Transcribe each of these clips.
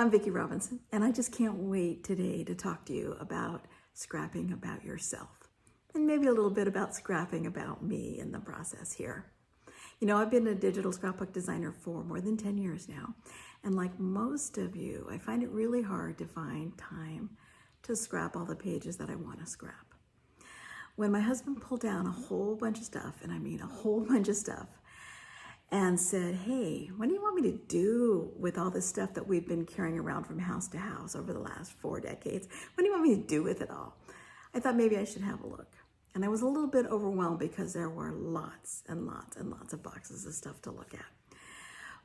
I'm Vicki Robinson, and I just can't wait today to talk to you about scrapping about yourself, and maybe a little bit about scrapping about me in the process here. You know, I've been a digital scrapbook designer for more than 10 years now, and like most of you, I find it really hard to find time to scrap all the pages that I want to scrap. When my husband pulled down a whole bunch of stuff, and I mean a whole bunch of stuff, and said, hey, what do you want me to do with all this stuff that we've been carrying around from house to house over the last 4 decades? What do you want me to do with it all? I thought maybe I should have a look. And I was a little bit overwhelmed because there were lots and lots and lots of boxes of stuff to look at.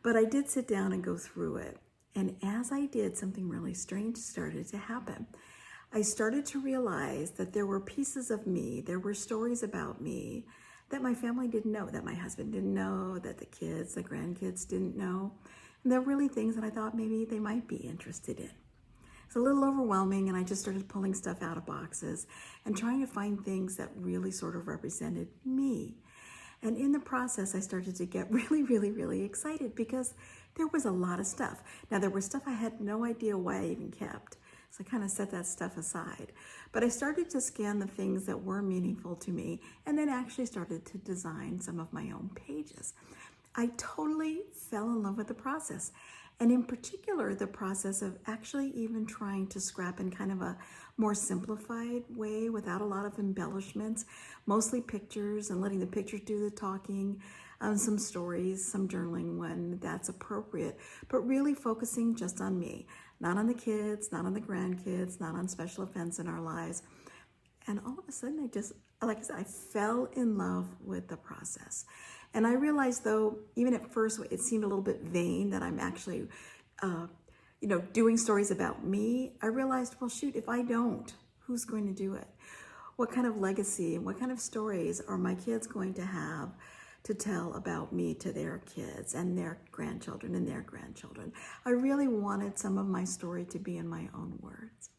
But I did sit down and go through it. And as I did, something really strange started to happen. I started to realize that there were pieces of me, there were stories about me that my family didn't know, that my husband didn't know, that the kids, the grandkids didn't know. And they're really things that I thought maybe they might be interested in. It's a little overwhelming, and I just started pulling stuff out of boxes and trying to find things that really sort of represented me. And in the process, I started to get really excited because there was a lot of stuff. Now, there was stuff I had no idea why I even kept. So I kind of set that stuff aside. But I started to scan the things that were meaningful to me and then actually started to design some of my own pages. I totally fell in love with the process. And in particular, the process of actually even trying to scrap in kind of a more simplified way without a lot of embellishments, mostly pictures and letting the pictures do the talking, some stories, some journaling when that's appropriate, but really focusing just on me, not on the kids, not on the grandkids, not on special events in our lives. And all of a sudden, like I said, I fell in love with the process. And I realized, though, even at first, it seemed a little bit vain that I'm actually, doing stories about me. I realized, well, shoot, if I don't, who's going to do it? What kind of legacy and what kind of stories are my kids going to have to tell about me to their kids and their grandchildren and their grandchildren? I really wanted some of my story to be in my own words.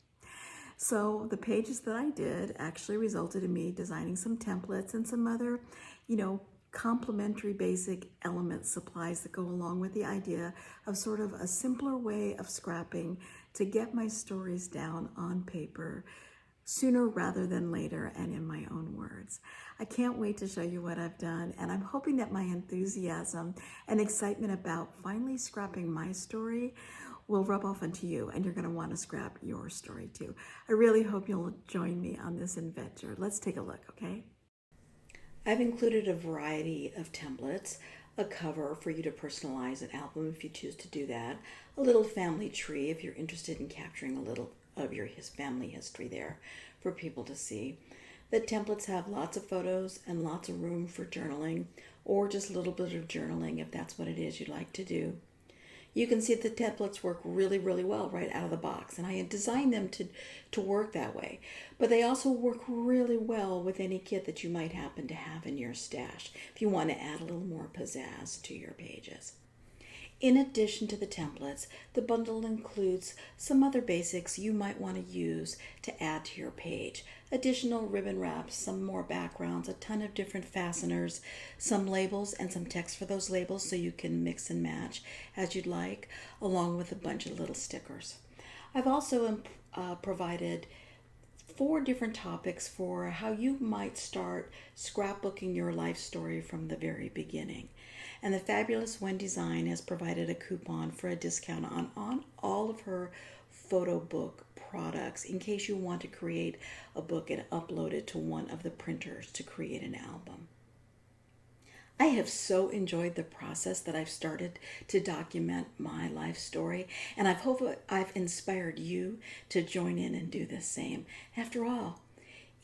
So the pages that I did actually resulted in me designing some templates and some other, complementary basic elements, supplies that go along with the idea of sort of a simpler way of scrapping to get my stories down on paper sooner rather than later and in my own words. I can't wait to show you what I've done, and I'm hoping that my enthusiasm and excitement about finally scrapping my story will rub off onto you, and you're going to want to scrap your story too. I really hope you'll join me on this adventure. Let's take a look, okay? I've included a variety of templates, a cover for you to personalize an album if you choose to do that, a little family tree if you're interested in capturing a little of your family history there for people to see. The templates have lots of photos and lots of room for journaling, or just a little bit of journaling if that's what it is you'd like to do. You can see the templates work really well right out of the box, and I had designed them to work that way. But they also work really well with any kit that you might happen to have in your stash if you want to add a little more pizzazz to your pages. In addition to the templates, the bundle includes some other basics you might want to use to add to your page. Additional ribbon wraps, some more backgrounds, a ton of different fasteners, some labels and some text for those labels so you can mix and match as you'd like, along with a bunch of little stickers. I've also provided 4 different topics for how you might start scrapbooking your life story from the very beginning. And the fabulous Wendy Design has provided a coupon for a discount on all of her photo book products in case you want to create a book and upload it to one of the printers to create an album. I have so enjoyed the process that I've started to document my life story, and I hope I've inspired you to join in and do the same. After all,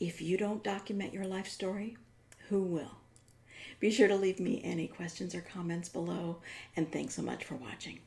if you don't document your life story, who will? Be sure to leave me any questions or comments below, and thanks so much for watching.